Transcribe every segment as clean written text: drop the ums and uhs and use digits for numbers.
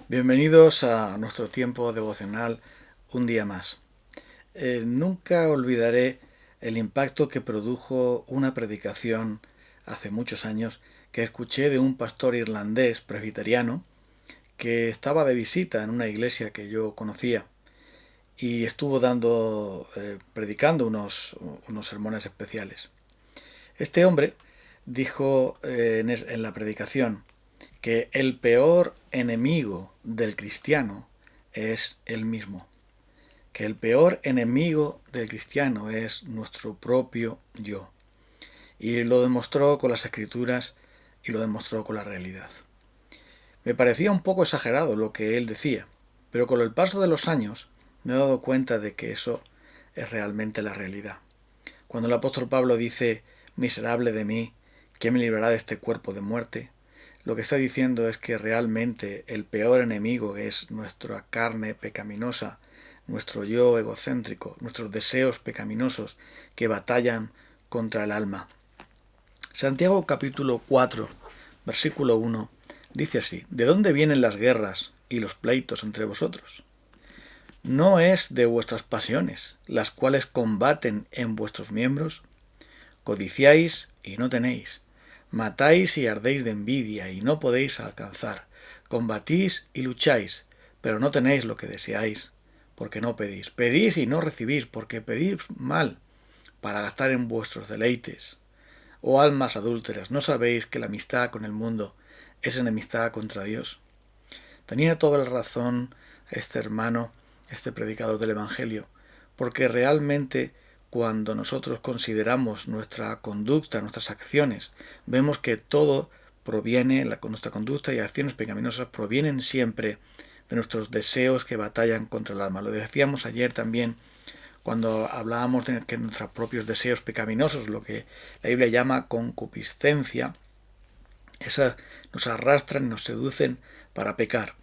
Bienvenidos a nuestro tiempo devocional un día más. Nunca olvidaré el impacto que produjo una predicación hace muchos años que escuché de un pastor irlandés presbiteriano que estaba de visita en una iglesia que yo conocía y estuvo predicando unos sermones especiales. Este hombre dijo en la predicación que el peor enemigo del cristiano es él mismo, que el peor enemigo del cristiano es nuestro propio yo. Y lo demostró con las escrituras y lo demostró con la realidad. Me parecía un poco exagerado lo que él decía, pero con el paso de los años me he dado cuenta de que eso es realmente la realidad. Cuando el apóstol Pablo dice, miserable de mí, ¿quién me librará de este cuerpo de muerte? Lo que está diciendo es que realmente el peor enemigo es nuestra carne pecaminosa, nuestro yo egocéntrico, nuestros deseos pecaminosos que batallan contra el alma. Santiago capítulo 4, versículo 1, dice así: ¿De dónde vienen las guerras y los pleitos entre vosotros? ¿No es de vuestras pasiones, las cuales combaten en vuestros miembros? Codiciáis y no tenéis. Matáis y ardéis de envidia y no podéis alcanzar. Combatís y lucháis, pero no tenéis lo que deseáis, porque no pedís. Pedís y no recibís, porque pedís mal, para gastar en vuestros deleites. Oh almas adúlteras, ¿no sabéis que la amistad con el mundo es enemistad contra Dios? Tenía toda la razón este hermano, este predicador del Evangelio, porque realmente cuando nosotros consideramos nuestra conducta, nuestras acciones, vemos que todo proviene, nuestra conducta y acciones pecaminosas provienen siempre de nuestros deseos que batallan contra el alma. Lo decíamos ayer también cuando hablábamos de que nuestros propios deseos pecaminosos, lo que la Biblia llama concupiscencia, nos arrastran y nos seducen para pecar.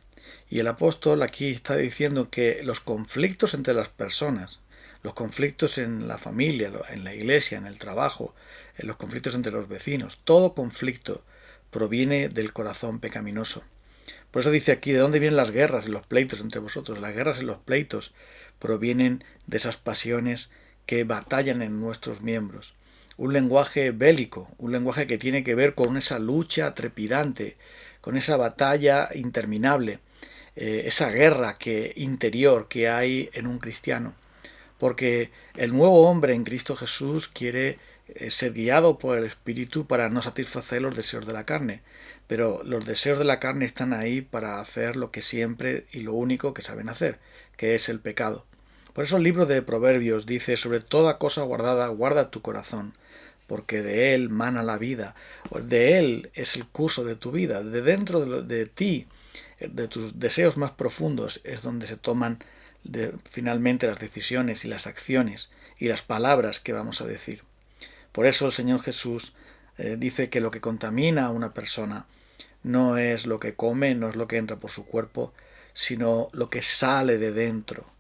Y el apóstol aquí está diciendo que los conflictos entre las personas, los conflictos en la familia, en la iglesia, en el trabajo, los conflictos entre los vecinos, todo conflicto proviene del corazón pecaminoso. Por eso dice aquí, ¿de dónde vienen las guerras y los pleitos entre vosotros? Las guerras y los pleitos provienen de esas pasiones que batallan en nuestros miembros. Un lenguaje bélico, un lenguaje que tiene que ver con esa lucha trepidante, con esa batalla interminable, esa guerra interior que hay en un cristiano. Porque el nuevo hombre en Cristo Jesús quiere ser guiado por el Espíritu para no satisfacer los deseos de la carne. Pero los deseos de la carne están ahí para hacer lo que siempre y lo único que saben hacer, que es el pecado. Por eso el libro de Proverbios dice, sobre toda cosa guardada, guarda tu corazón, porque de él mana la vida, de él es el curso de tu vida, de dentro de ti, de tus deseos más profundos es donde se toman finalmente las decisiones y las acciones y las palabras que vamos a decir. Por eso el Señor Jesús dice que lo que contamina a una persona no es lo que come, no es lo que entra por su cuerpo, sino lo que sale de dentro.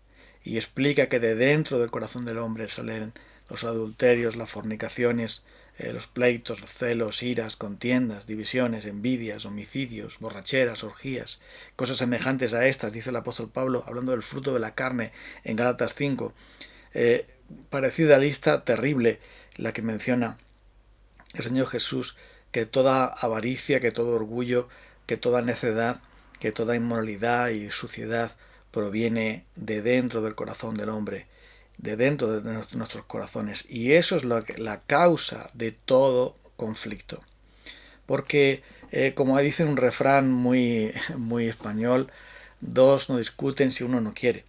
Y explica que de dentro del corazón del hombre salen los adulterios, las fornicaciones, los pleitos, los celos, iras, contiendas, divisiones, envidias, homicidios, borracheras, orgías, cosas semejantes a estas, dice el apóstol Pablo, hablando del fruto de la carne en Gálatas 5. Parecida lista terrible la que menciona el Señor Jesús, que toda avaricia, que todo orgullo, que toda necedad, que toda inmoralidad y suciedad proviene de dentro del corazón del hombre, de dentro de nuestros corazones. Y eso es la causa de todo conflicto. Porque, como dice un refrán muy español, dos no discuten si uno no quiere.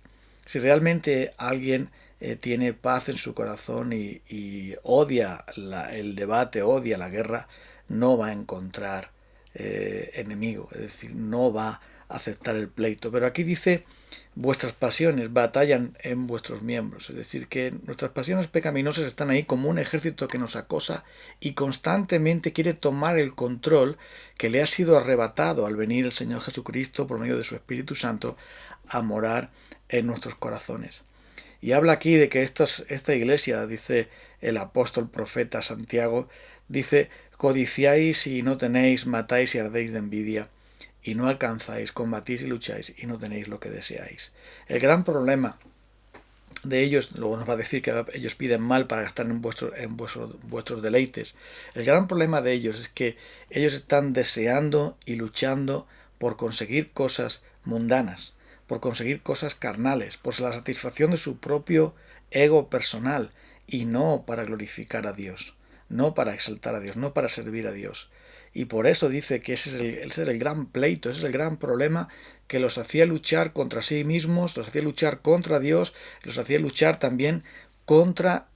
Si realmente alguien tiene paz en su corazón y odia el debate, odia la guerra, no va a encontrar enemigo, es decir, no va a aceptar el pleito. Pero aquí dice, vuestras pasiones batallan en vuestros miembros, es decir, que nuestras pasiones pecaminosas están ahí como un ejército que nos acosa y constantemente quiere tomar el control que le ha sido arrebatado al venir el Señor Jesucristo por medio de su Espíritu Santo a morar en nuestros corazones. Y habla aquí de que esta iglesia, dice el apóstol profeta Santiago, dice, codiciáis y no tenéis, matáis y ardéis de envidia y no alcanzáis, combatís y lucháis y no tenéis lo que deseáis. El gran problema de ellos, luego nos va a decir que ellos piden mal para gastar en vuestros deleites. El gran problema de ellos es que ellos están deseando y luchando por conseguir cosas mundanas, por conseguir cosas carnales, por la satisfacción de su propio ego personal y no para glorificar a Dios, no para exaltar a Dios, no para servir a Dios. Y por eso dice que ese es el gran pleito, ese es el gran problema que los hacía luchar contra sí mismos, los hacía luchar contra Dios, los hacía luchar también contra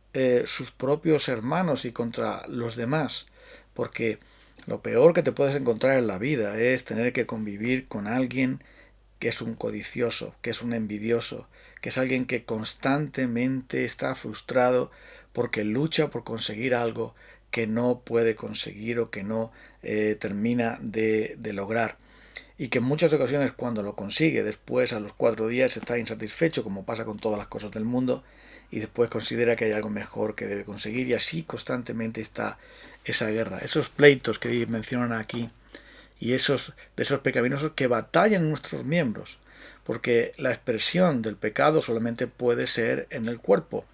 sus propios hermanos y contra los demás. Porque lo peor que te puedes encontrar en la vida es tener que convivir con alguien que es un codicioso, que es un envidioso, que es alguien que constantemente está frustrado porque lucha por conseguir algo que no puede conseguir o que no termina de lograr. Y que en muchas ocasiones cuando lo consigue, después a los 4 días está insatisfecho, como pasa con todas las cosas del mundo, y después considera que hay algo mejor que debe conseguir, y así constantemente está esa guerra, esos pleitos que mencionan aquí, y de esos pecaminosos que batallan en nuestros miembros, porque la expresión del pecado solamente puede ser en el cuerpo,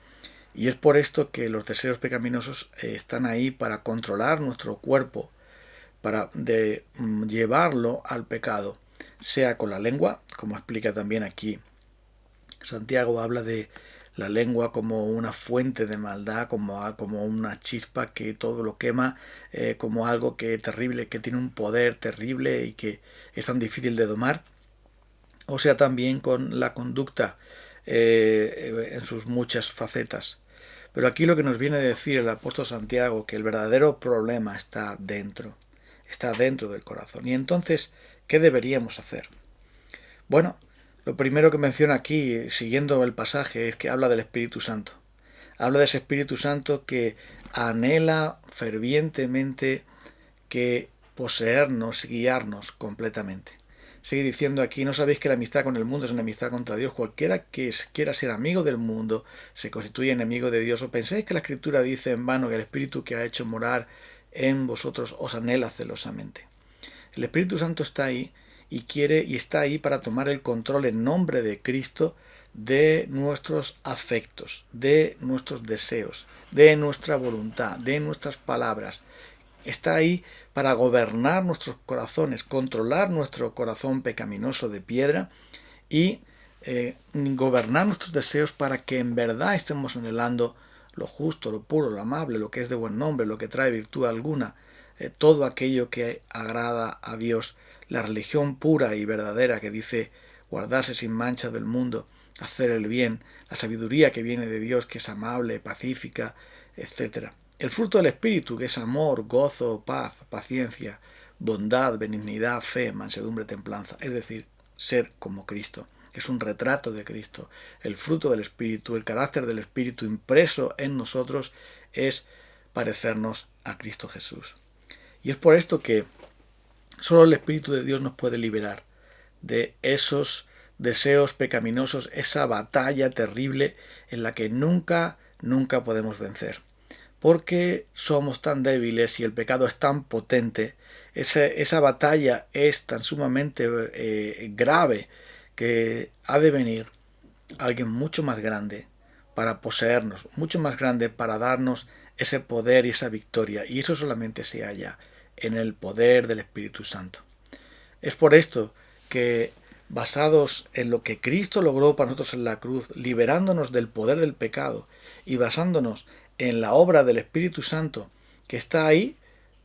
y es por esto que los deseos pecaminosos están ahí para controlar nuestro cuerpo, para llevarlo al pecado, sea con la lengua, como explica también aquí. Santiago habla de la lengua como una fuente de maldad, como una chispa que todo lo quema, como algo que terrible, que tiene un poder terrible y que es tan difícil de domar. O sea, también con la conducta en sus muchas facetas. Pero aquí lo que nos viene a decir el apóstol Santiago, que el verdadero problema está dentro del corazón. Y entonces, ¿qué deberíamos hacer? Bueno, lo primero que menciona aquí, siguiendo el pasaje, es que habla del Espíritu Santo. Habla de ese Espíritu Santo que anhela fervientemente que poseernos y guiarnos completamente. Sigue diciendo aquí, ¿no sabéis que la amistad con el mundo es una amistad contra Dios? Cualquiera que quiera ser amigo del mundo se constituye enemigo de Dios. ¿O pensáis que la Escritura dice en vano que el Espíritu que ha hecho morar en vosotros os anhela celosamente? El Espíritu Santo está ahí y quiere y está ahí para tomar el control en nombre de Cristo de nuestros afectos, de nuestros deseos, de nuestra voluntad, de nuestras palabras. Está ahí para gobernar nuestros corazones, controlar nuestro corazón pecaminoso de piedra y gobernar nuestros deseos para que en verdad estemos anhelando lo justo, lo puro, lo amable, lo que es de buen nombre, lo que trae virtud alguna, todo aquello que agrada a Dios, la religión pura y verdadera que dice guardarse sin mancha del mundo, hacer el bien, la sabiduría que viene de Dios, que es amable, pacífica, etc. El fruto del Espíritu, que es amor, gozo, paz, paciencia, bondad, benignidad, fe, mansedumbre, templanza, es decir, ser como Cristo. Es un retrato de Cristo. El fruto del Espíritu, el carácter del Espíritu impreso en nosotros es parecernos a Cristo Jesús. Y es por esto que solo el Espíritu de Dios nos puede liberar de esos deseos pecaminosos, esa batalla terrible en la que nunca podemos vencer. Porque somos tan débiles y el pecado es tan potente, esa batalla es tan sumamente grave que ha de venir alguien mucho más grande para poseernos, mucho más grande para darnos ese poder y esa victoria. Y eso solamente se halla en el poder del Espíritu Santo. Es por esto que, basados en lo que Cristo logró para nosotros en la cruz, liberándonos del poder del pecado y basándonos en la obra del Espíritu Santo que está ahí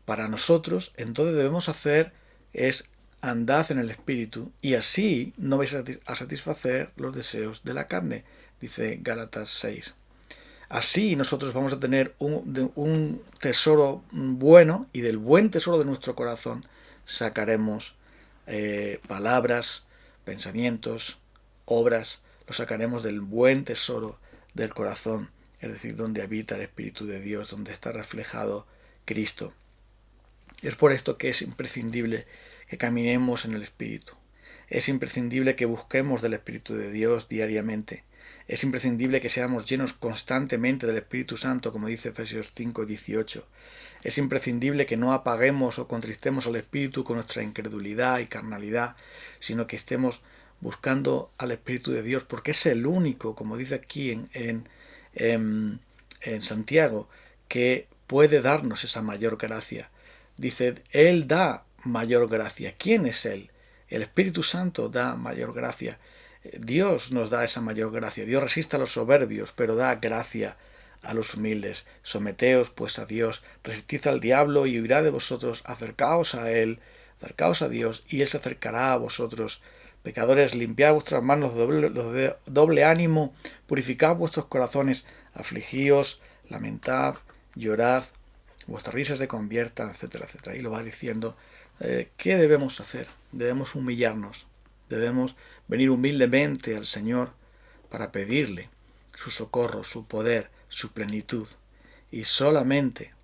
para nosotros, entonces debemos hacer es andad en el Espíritu y así no vais a satisfacer los deseos de la carne, dice Gálatas 6. Así nosotros vamos a tener un tesoro bueno y del buen tesoro de nuestro corazón sacaremos palabras, pensamientos, obras, lo sacaremos del buen tesoro del corazón, es decir, donde habita el Espíritu de Dios, donde está reflejado Cristo. Es por esto que es imprescindible que caminemos en el Espíritu. Es imprescindible que busquemos del Espíritu de Dios diariamente. Es imprescindible que seamos llenos constantemente del Espíritu Santo, como dice Efesios 5:18. Es imprescindible que no apaguemos o contristemos al Espíritu con nuestra incredulidad y carnalidad, sino que estemos buscando al Espíritu de Dios, porque es el único, como dice aquí en Santiago, que puede darnos esa mayor gracia. Dice, Él da mayor gracia. ¿Quién es Él? El Espíritu Santo da mayor gracia. Dios nos da esa mayor gracia. Dios resiste a los soberbios, pero da gracia a los humildes. Someteos pues a Dios, resistid al diablo y huirá de vosotros. Acercaos a Él, acercaos a Dios, y Él se acercará a vosotros. Pecadores, limpiad vuestras manos de doble ánimo, purificad vuestros corazones, afligíos, lamentad, llorad, vuestras risas se conviertan, etcétera, etcétera. Y lo va diciendo. ¿Qué debemos hacer? Debemos humillarnos, debemos venir humildemente al Señor para pedirle su socorro, su poder, su plenitud. Y solamente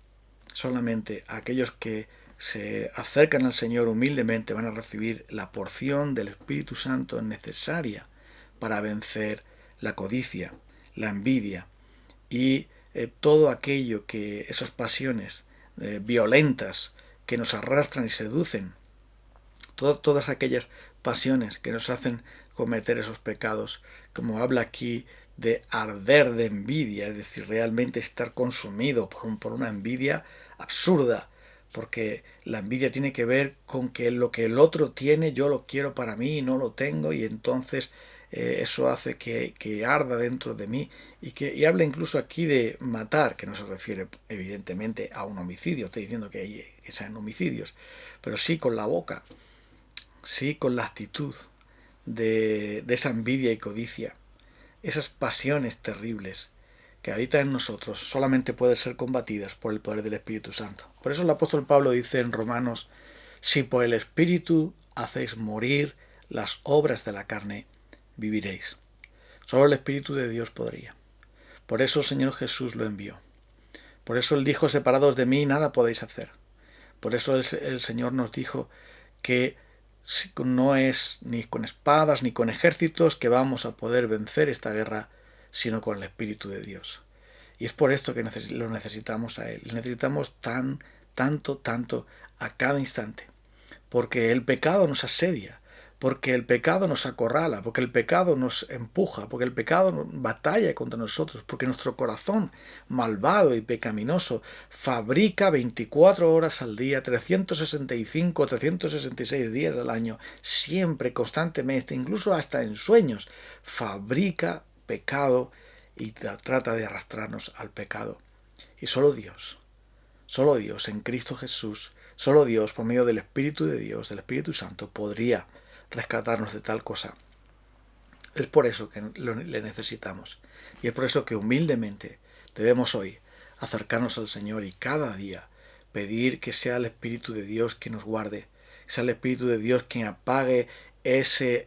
aquellos que se acercan al Señor humildemente van a recibir la porción del Espíritu Santo necesaria para vencer la codicia, la envidia y todo aquello que esas pasiones violentas que nos arrastran y seducen, todas aquellas pasiones que nos hacen cometer esos pecados, como habla aquí de arder de envidia, es decir, realmente estar consumido por una envidia absurda, porque la envidia tiene que ver con que lo que el otro tiene yo lo quiero para mí y no lo tengo, y entonces eso hace que arda dentro de mí y habla incluso aquí de matar, que no se refiere evidentemente a un homicidio, estoy diciendo que sean homicidios, pero sí con la boca, sí con la actitud de esa envidia y codicia, esas pasiones terribles que habitan en nosotros solamente pueden ser combatidas por el poder del Espíritu Santo. Por eso el apóstol Pablo dice en Romanos, si por el Espíritu hacéis morir las obras de la carne, viviréis. Solo el Espíritu de Dios podría. Por eso el Señor Jesús lo envió. Por eso Él dijo, separados de mí nada podéis hacer. Por eso el Señor nos dijo que no es ni con espadas ni con ejércitos que vamos a poder vencer esta guerra, sino con el Espíritu de Dios. Y es por esto que lo necesitamos a Él. Le necesitamos tanto a cada instante. Porque el pecado nos asedia, porque el pecado nos acorrala, porque el pecado nos empuja, porque el pecado batalla contra nosotros, porque nuestro corazón malvado y pecaminoso fabrica 24 horas al día, 365, 366 días al año, siempre, constantemente, incluso hasta en sueños, fabrica pecado y trata de arrastrarnos al pecado. Y solo Dios en Cristo Jesús, solo Dios, por medio del Espíritu de Dios, del Espíritu Santo, podría rescatarnos de tal cosa. Es por eso que le necesitamos. Y es por eso que humildemente debemos hoy acercarnos al Señor y cada día pedir que sea el Espíritu de Dios quien nos guarde, que sea el Espíritu de Dios quien apague ese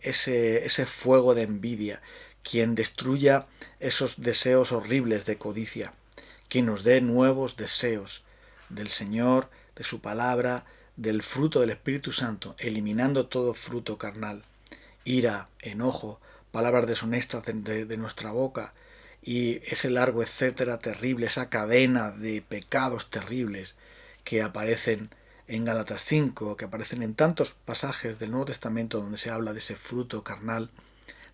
fuego de envidia, quien destruya esos deseos horribles de codicia, quien nos dé nuevos deseos del Señor, de su palabra, del fruto del Espíritu Santo, eliminando todo fruto carnal, ira, enojo, palabras deshonestas de nuestra boca y ese largo etcétera terrible, esa cadena de pecados terribles que aparecen en Gálatas 5, que aparecen en tantos pasajes del Nuevo Testamento donde se habla de ese fruto carnal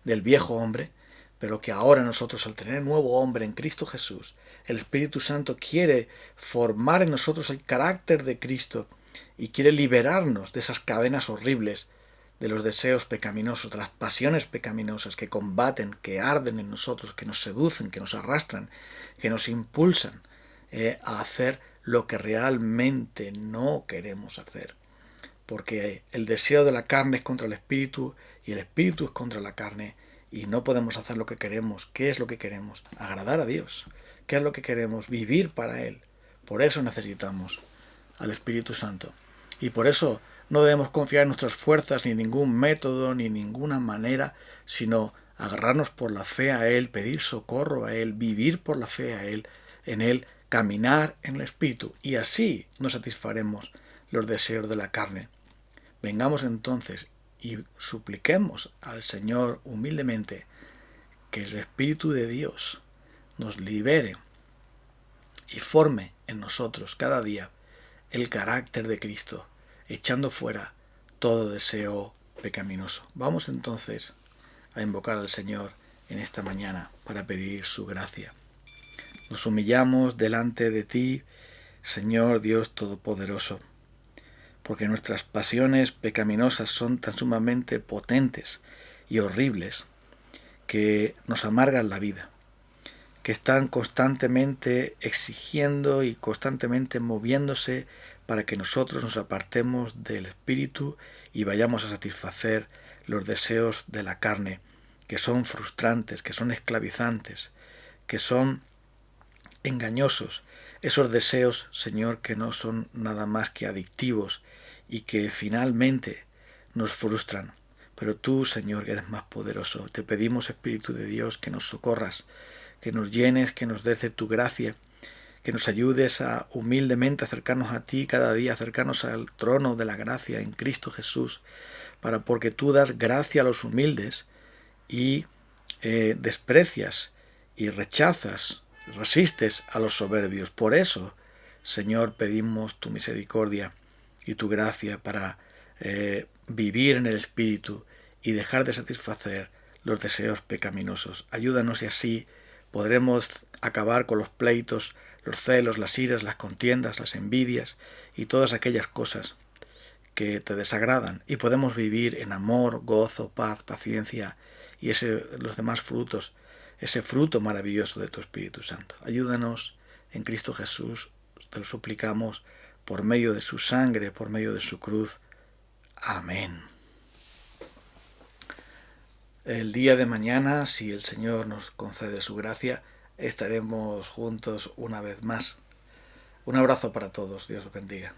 del viejo hombre, pero que ahora nosotros, al tener nuevo hombre en Cristo Jesús, el Espíritu Santo quiere formar en nosotros el carácter de Cristo y quiere liberarnos de esas cadenas horribles, de los deseos pecaminosos, de las pasiones pecaminosas que combaten, que arden en nosotros, que nos seducen, que nos arrastran, que nos impulsan a hacer lo que realmente no queremos hacer. Porque el deseo de la carne es contra el Espíritu y el Espíritu es contra la carne. Y no podemos hacer lo que queremos. ¿Qué es lo que queremos? Agradar a Dios. ¿Qué es lo que queremos? Vivir para Él. Por eso necesitamos al Espíritu Santo. Y por eso no debemos confiar en nuestras fuerzas, ni en ningún método, ni en ninguna manera, sino agarrarnos por la fe a Él, pedir socorro a Él, vivir por la fe a Él, en Él, caminar en el Espíritu. Y así nos satisfaremos los deseos de la carne. Vengamos entonces y supliquemos al Señor humildemente que el Espíritu de Dios nos libere y forme en nosotros cada día el carácter de Cristo, echando fuera todo deseo pecaminoso. Vamos entonces a invocar al Señor en esta mañana para pedir su gracia. Nos humillamos delante de ti, Señor Dios Todopoderoso, porque nuestras pasiones pecaminosas son tan sumamente potentes y horribles que nos amargan la vida, que están constantemente exigiendo y constantemente moviéndose para que nosotros nos apartemos del Espíritu y vayamos a satisfacer los deseos de la carne, que son frustrantes, que son esclavizantes, que son engañosos, esos deseos, Señor, que no son nada más que adictivos y que finalmente nos frustran. Pero tú, Señor, que eres más poderoso, te pedimos, Espíritu de Dios, que nos socorras, que nos llenes, que nos des de tu gracia, que nos ayudes a humildemente acercarnos a ti cada día, acercarnos al trono de la gracia en Cristo Jesús, porque tú das gracia a los humildes y desprecias y rechazas, resistes a los soberbios. Por eso, Señor, pedimos tu misericordia y tu gracia para vivir en el Espíritu y dejar de satisfacer los deseos pecaminosos. Ayúdanos y así podremos acabar con los pleitos, los celos, las iras, las contiendas, las envidias y todas aquellas cosas que te desagradan, y podemos vivir en amor, gozo, paz, paciencia y los demás frutos, ese fruto maravilloso de tu Espíritu Santo. Ayúdanos en Cristo Jesús, te lo suplicamos, por medio de su sangre, por medio de su cruz. Amén. El día de mañana, si el Señor nos concede su gracia, estaremos juntos una vez más. Un abrazo para todos. Dios los bendiga.